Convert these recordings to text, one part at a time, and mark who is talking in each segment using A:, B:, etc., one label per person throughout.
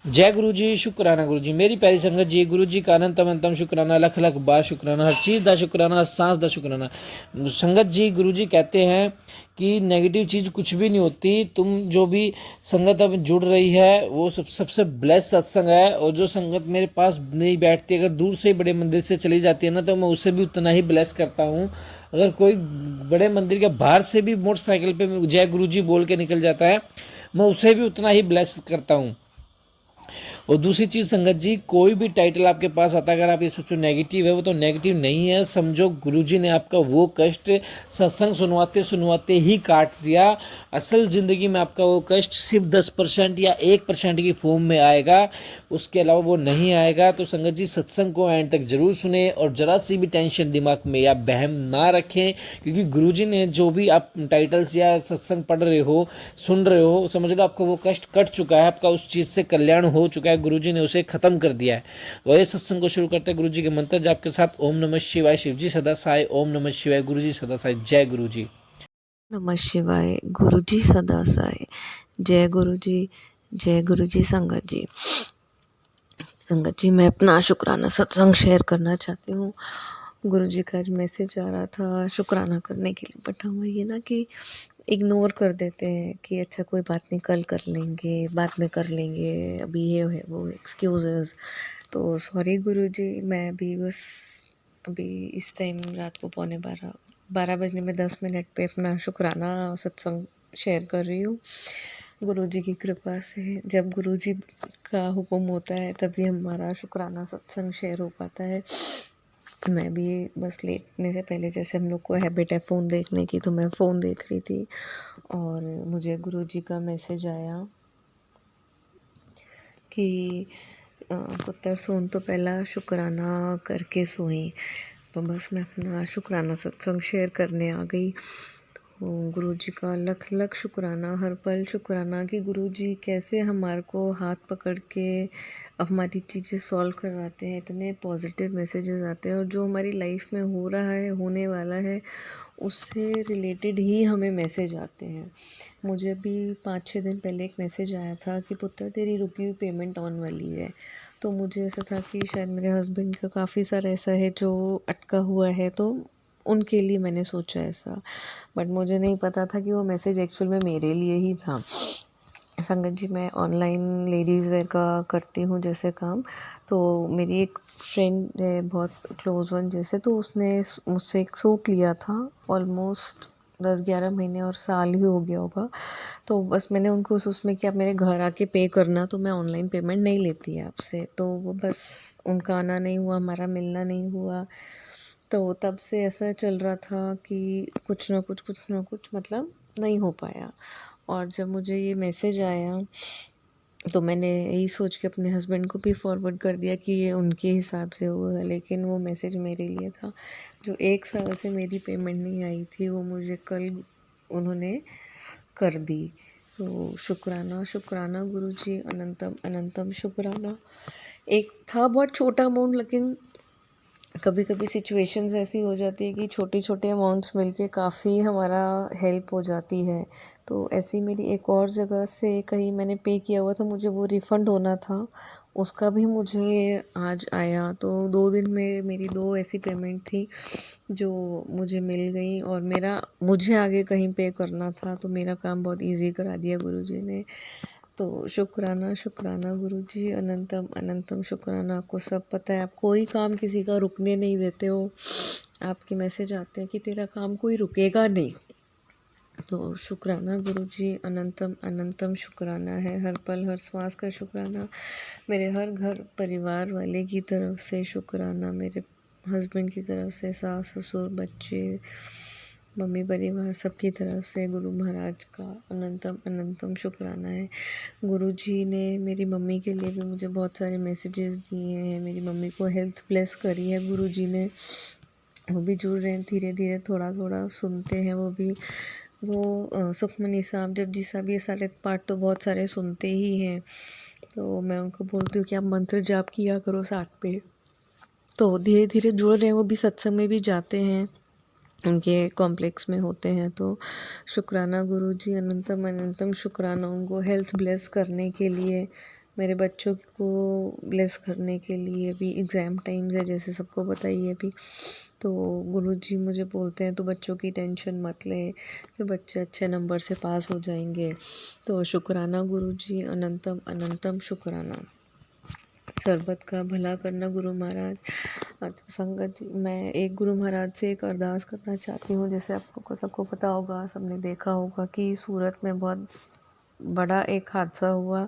A: जय गुरु जी, शुक्राना गुरु जी। मेरी प्यारी संगत जी, गुरु जी का अनंतम अनंतम शुक्राना, लख लख बार शुक्राना, हर चीज़ का शुक्राना, हर सांस का शुक्राना। संगत जी, गुरु जी कहते हैं कि नेगेटिव चीज़ कुछ भी नहीं होती। तुम जो भी संगत अब जुड़ रही है वो सबसे ब्लेस सत्संग है। और जो संगत मेरे पास नहीं बैठती, अगर दूर से बड़े मंदिर से चली जाती है ना, तो मैं उससे भी उतना ही ब्लेस करता हूँ। अगर कोई बड़े मंदिर के बाहर से भी मोटरसाइकिल पे जय गुरु जी बोल के निकल जाता है, मैं उसे भी उतना ही ब्लेस करता हूँ। और दूसरी चीज़ संगत जी, कोई भी टाइटल आपके पास आता है, अगर आप ये सोचो नेगेटिव है, वो तो नेगेटिव नहीं है। समझो गुरुजी ने आपका वो कष्ट सत्संग सुनवाते सुनवाते ही काट दिया। असल ज़िंदगी में आपका वो कष्ट सिर्फ 10% या 1% की फॉर्म में आएगा, उसके अलावा वो नहीं आएगा। तो संगत जी, सत्संग को एंड तक जरूर सुने और जरा सी भी टेंशन दिमाग में या बहम ना रखें, क्योंकि गुरुजी ने जो भी आप टाइटल्स या सत्संग पढ़ रहे हो, सुन रहे हो, समझ लो आपका वो कष्ट कट चुका है, आपका उस चीज़ से कल्याण हो चुका है, गुरुजी ने उसे खत्म कर दिया है। वही सत्संग को शुरू करते हैं गुरुजी के मंत्र जाप के साथ। ओम नमः शिवाय, शिवजी सदा साई। ओम नमः शिवाय, गुरुजी सदा साई। जय गुरुजी।
B: नमः शिवाय। गुरुजी सदा साई। जय गुरुजी। जय गुरुजी। संगत जी, संगत जी, मैं अपना शुक्राना सत्संग शेयर करना चाहती हूँ। गुरुजी का आज मैसेज आ रहा था शुक्राना करने के लिए, बट हम ये ना कि इग्नोर कर देते हैं कि अच्छा कोई बात नहीं, कल कर लेंगे, बाद में कर लेंगे, अभी ये है वो एक्सक्यूजेस। तो सॉरी गुरुजी, मैं अभी बस अभी इस टाइम रात को 12 बजने में 10 मिनट पे अपना शुक्राना सत्संग शेयर कर रही हूँ। गुरुजी की कृपा से जब गुरुजी का हुक्म होता है तभी हमारा शुक्राना सत्संग शेयर हो पाता है। मैं भी बस लेटने से पहले, जैसे हम लोग को हैबिट है फ़ोन देखने की, तो मैं फ़ोन देख रही थी और मुझे गुरुजी का मैसेज आया कि पुत्र सोन तो पहला शुक्राना करके सोई। तो बस मैं अपना शुक्राना सत्संग शेयर करने आ गई। तो गुरुजी का लख लख शुक्राना, हर पल शुक्राना कि गुरुजी कैसे हमारे को हाथ पकड़ के हमारी चीज़ें सॉल्व करवाते हैं। इतने पॉजिटिव मैसेजेस आते हैं और जो हमारी लाइफ में हो रहा है, होने वाला है, उससे रिलेटेड ही हमें मैसेज आते हैं। मुझे भी 5-6 दिन पहले एक मैसेज आया था कि पुत्र तेरी रुकी हुई पेमेंट ऑन वाली है। तो मुझे ऐसा था कि शायद मेरे हस्बैंड का काफ़ी सारा ऐसा है जो अटका हुआ है, तो उनके लिए मैंने सोचा ऐसा, बट मुझे नहीं पता था कि वो मैसेज एक्चुअल में मेरे लिए ही था। संगत जी, मैं ऑनलाइन लेडीज़ वेयर का करती हूँ जैसे काम। तो मेरी एक फ्रेंड है बहुत क्लोज वन जैसे, तो उसने मुझसे एक सूट लिया था ऑलमोस्ट 10-11 महीने और साल ही हो गया होगा। तो बस मैंने उनको उसमें कि आप मेरे घर आके पे करना, तो मैं ऑनलाइन पेमेंट नहीं लेती है आपसे। तो वो बस उनका आना नहीं हुआ, हमारा मिलना नहीं हुआ। तो तब से ऐसा चल रहा था कि कुछ ना कुछ मतलब नहीं हो पाया। और जब मुझे ये मैसेज आया तो मैंने यही सोच के अपने हस्बैंड को भी फॉरवर्ड कर दिया कि ये उनके हिसाब से होगा, लेकिन वो मैसेज मेरे लिए था। जो 1 साल से मेरी पेमेंट नहीं आई थी, वो मुझे कल उन्होंने कर दी। तो शुक्राना शुक्राना गुरुजी, अनंतम अनंतम शुक्राना। एक था बहुत छोटा अमाउंट, लेकिन कभी कभी सिचुएशंस ऐसी हो जाती है कि छोटे छोटे अमाउंट्स मिलके काफ़ी हमारा हेल्प हो जाती है। तो ऐसी मेरी एक और जगह से कहीं मैंने पे किया हुआ था, मुझे वो रिफ़ंड होना था, उसका भी मुझे आज आया। तो 2 दिन में मेरी 2 ऐसी पेमेंट थी जो मुझे मिल गई और मुझे आगे कहीं पे करना था, तो मेरा काम बहुत ईज़ी करा दिया गुरुजी ने। तो शुक्राना शुक्राना गुरुजी, अनंतम अनंतम शुक्राना। आपको सब पता है, आप कोई काम किसी का रुकने नहीं देते हो। आपके मैसेज आते हैं कि तेरा काम कोई रुकेगा नहीं। तो शुक्राना गुरुजी, अनंतम अनंतम शुक्राना है, हर पल हर श्वास का शुक्राना। मेरे हर घर परिवार वाले की तरफ से शुक्राना, मेरे हस्बैंड की तरफ से, सास ससुर बच्चे मम्मी परिवार सबकी तरफ से गुरु महाराज का अनंतम अनंतम शुक्राना है। गुरुजी ने मेरी मम्मी के लिए भी मुझे बहुत सारे मैसेजेस दिए हैं। मेरी मम्मी को हेल्थ ब्लेस करी है गुरुजी ने, वो भी जुड़ रहे हैं धीरे धीरे, थोड़ा थोड़ा सुनते हैं वो भी। वो सुखमनी साहब, जपजी साहब, ये सारे पाठ तो बहुत सारे सुनते ही हैं। तो मैं उनको बोलती हूँ कि आप मंत्र जाप किया करो साथ पे। तो धीरे धीरे जुड़ रहे हैं, वो भी सत्संग में भी जाते हैं, उनके कॉम्प्लेक्स में होते हैं। तो शुक्राना गुरुजी, अनंतम अनंतम शुक्राना उनको हेल्थ ब्लेस करने के लिए। मेरे बच्चों को ब्लेस करने के लिए अभी एग्ज़ाम टाइम्स है, जैसे सबको पता ही है अभी। तो गुरुजी मुझे बोलते हैं, तो बच्चों की टेंशन मत ले, तो बच्चे अच्छे नंबर से पास हो जाएंगे। तो शुक्राना गुरुजी, अनंतम अनंतम शुक्राना। सरबत का भला करना गुरु महाराज। अच्छा संगत जी, मैं एक गुरु महाराज से एक अरदास करना चाहती हूँ। जैसे आपको सबको पता होगा, सबने देखा होगा कि सूरत में बहुत बड़ा एक हादसा हुआ,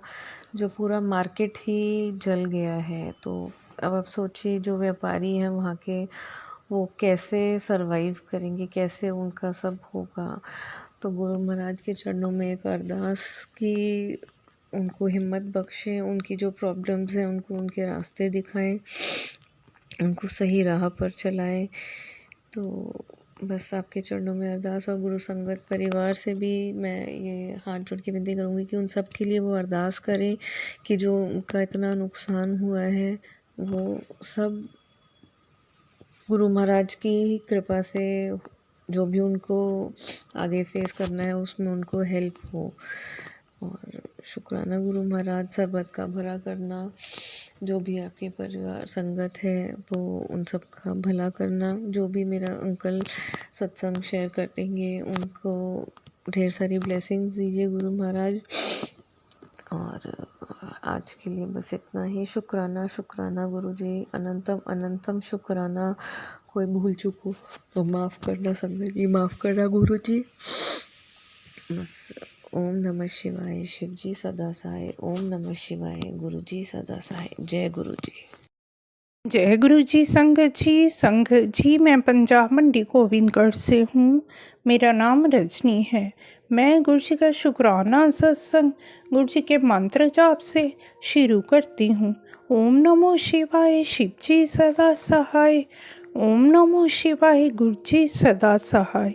B: जो पूरा मार्केट ही जल गया है। तो अब आप सोचिए, जो व्यापारी हैं वहाँ के, वो कैसे सरवाइव करेंगे, कैसे उनका सब होगा। तो गुरु महाराज के चरणों में एक अरदास कि उनको हिम्मत बख्शें, उनकी जो प्रॉब्लम्स हैं उनको उनके रास्ते दिखाएं, उनको सही राह पर चलाएं। तो बस आपके चरणों में अरदास। और गुरु संगत परिवार से भी मैं ये हाथ जोड़ के विनती करूँगी कि उन सब के लिए वो अरदास करें कि जो उनका इतना नुकसान हुआ है, वो सब गुरु महाराज की कृपा से, जो भी उनको आगे फेस करना है उसमें उनको हेल्प हो। और शुक्राना गुरु महाराज, सरबत का भला करना, जो भी आपके परिवार संगत है वो उन सब का भला करना। जो भी मेरा अंकल सत्संग शेयर करेंगे उनको ढेर सारी ब्लेसिंग्स दीजिए गुरु महाराज। और आज के लिए बस इतना ही। शुक्राना शुक्राना गुरु जी, अनंतम अनंतम शुक्राना। कोई भूल चूक हो तो माफ़ करना संगत जी, माफ़ करना गुरु जी। बस ओम नमः शिवाय, शिव जी सदा सहाय। ओम नमः शिवाय, गुरु जी सदा सहाय। जय गुरु जी।
C: जय गुरु जी। संगत जी मैं पंजाब मंडी गोविंदगढ़ से हूँ। मेरा नाम रजनी है। मैं गुरु जी का शुक्राना सत्संग गुरु जी के मंत्र जाप से शुरू करती हूँ। ओम नमो शिवाय, शिव जी सदा सहाय। ओम नमो शिवाय, गुरु जी सदा सहाय।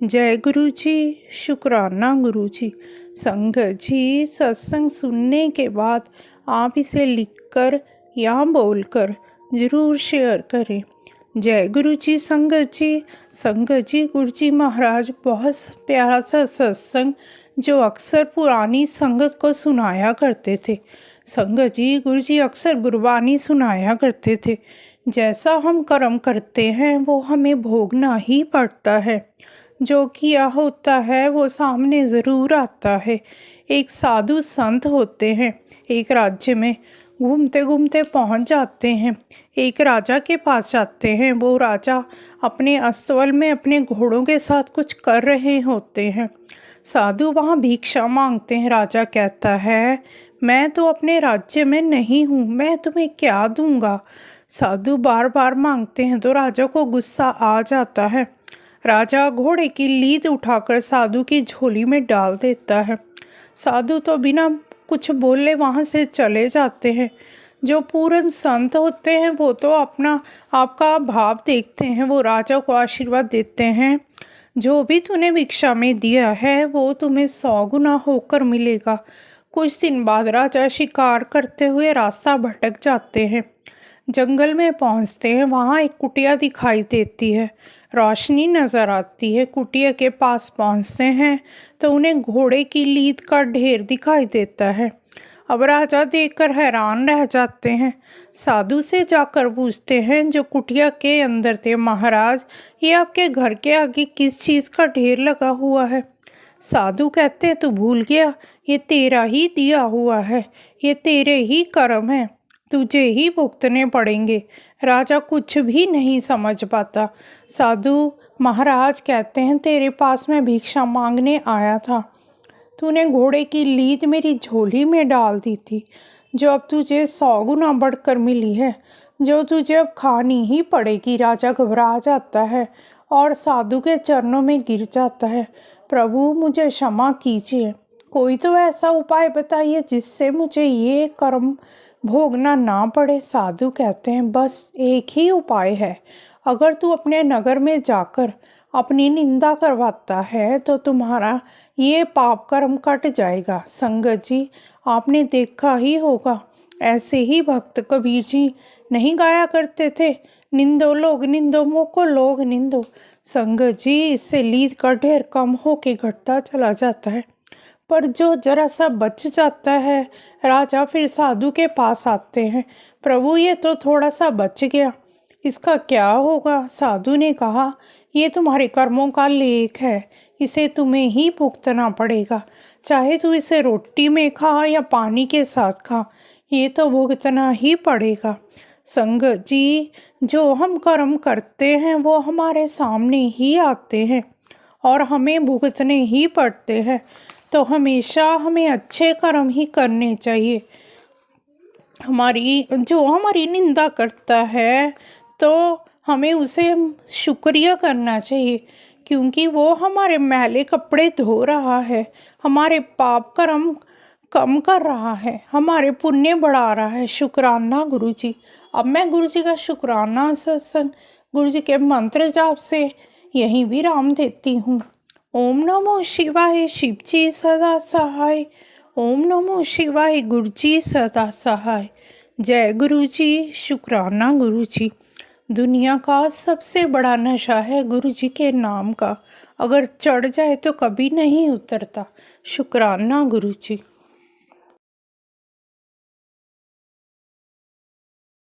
C: जय गुरु जी। शुक्राना गुरु जी। संगत जी, सत्संग सुनने के बाद आप इसे लिखकर या बोलकर ज़रूर शेयर करें। जय गुरु जी। संगत जी गुरु जी महाराज बहुत प्यारा सा सत्संग जो अक्सर पुरानी संगत को सुनाया करते थे। संगत जी, गुरु जी अक्सर गुरबानी सुनाया करते थे। जैसा हम कर्म करते हैं वो हमें भोगना ही पड़ता है। जो किया होता है वो सामने ज़रूर आता है। एक साधु संत होते हैं, एक राज्य में घूमते घूमते पहुंच जाते हैं। एक राजा के पास जाते हैं। वो राजा अपने अस्तबल में अपने घोड़ों के साथ कुछ कर रहे होते हैं। साधु वहाँ भिक्षा मांगते हैं। राजा कहता है, मैं तो अपने राज्य में नहीं हूँ, मैं तुम्हें क्या दूंगा। साधु बार बार मांगते हैं तो राजा को गुस्सा आ जाता है। राजा घोड़े की लीद उठाकर साधु की झोली में डाल देता है। साधु तो बिना कुछ बोले वहाँ से चले जाते हैं। जो पूर्ण संत होते हैं वो तो अपना आपका भाव देखते हैं। वो राजा को आशीर्वाद देते हैं, जो भी तूने भिक्षा में दिया है वो तुम्हें 100 गुना होकर मिलेगा। कुछ दिन बाद राजा शिकार करते हुए रास्ता भटक जाते हैं। जंगल में पहुंचते हैं। वहाँ एक कुटिया दिखाई देती है, रोशनी नज़र आती है। कुटिया के पास पहुंचते हैं तो उन्हें घोड़े की लीद का ढेर दिखाई देता है। अब राजा देखकर हैरान रह जाते हैं। साधु से जाकर पूछते हैं जो कुटिया के अंदर थे, महाराज ये आपके घर के आगे किस चीज़ का ढेर लगा हुआ है। साधु कहते हैं, तू भूल गया, ये तेरा ही दिया हुआ है, ये तेरे ही कर्म है, तुझे ही भुगतने पड़ेंगे। राजा कुछ भी नहीं समझ पाता। साधु महाराज कहते हैं, तेरे पास मैं भिक्षा मांगने आया था, तूने घोड़े की लीद मेरी झोली में डाल दी थी, जो अब तुझे 100 गुना बढ़कर मिली है, जो तुझे अब खानी ही पड़ेगी। राजा घबरा जाता है और साधु के चरणों में गिर जाता है। प्रभु मुझे क्षमा कीजिए, कोई तो ऐसा उपाय बताइए जिससे मुझे ये कर्म भोगना ना पड़े। साधु कहते हैं, बस एक ही उपाय है, अगर तू अपने नगर में जाकर अपनी निंदा करवाता है तो तुम्हारा ये पाप कर्म कट जाएगा। संगत जी, आपने देखा ही होगा, ऐसे ही भक्त कबीर जी नहीं गाया करते थे, निंदो लोग निंदो मोको लोग निंदो। संगत जी, इससे लीद का ढेर कम होके घटता चला जाता है। पर जो जरा सा बच जाता है, राजा फिर साधु के पास आते हैं। प्रभु ये तो थोड़ा सा बच गया, इसका क्या होगा? साधु ने कहा, ये तुम्हारे कर्मों का लेख है, इसे तुम्हें ही भुगतना पड़ेगा। चाहे तू इसे रोटी में खा या पानी के साथ खा, ये तो भुगतना ही पड़ेगा। संगत जी, जो हम कर्म करते हैं वो हमारे सामने ही आते हैं और हमें भुगतने ही पड़ते हैं। तो हमेशा हमें अच्छे कर्म ही करने चाहिए। जो हमारी निंदा करता है तो हमें उसे शुक्रिया करना चाहिए, क्योंकि वो हमारे मैले कपड़े धो रहा है, हमारे पाप कर्म कम कर रहा है, हमारे पुण्य बढ़ा रहा है। शुक्राना गुरु जी। अब मैं गुरु जी का शुक्राना सत्संग गुरु जी के मंत्र जाप से यहीं विराम देती हूँ। ओम नमो शिवाय, शिव जी सदा सहाय। ओम नमो शिवाय, गुरु जी सदा सहाय। जय गुरु जी। शुक्राना गुरु जी। दुनिया का सबसे बड़ा नशा है गुरु जी के नाम का, अगर चढ़ जाए तो कभी नहीं उतरता। शुक्राना गुरु जी।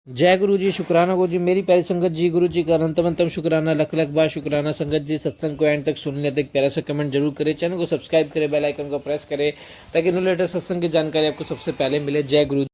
A: जय गुरु जी। शुक्राना गुरु जी। मेरी प्यारी संगत जी, गुरु जी का अनंतम शुक्राना, लख लख बार शुक्राना। संगत जी, सत्संग को एंड तक सुन लेते, एक प्यारा सा कमेंट जरूर करें, चैनल को सब्सक्राइब करें, बेल आइकन को प्रेस करें ताकि न्यू लेटेस्ट सत्संग की जानकारी आपको सबसे पहले मिले। जय गुरु।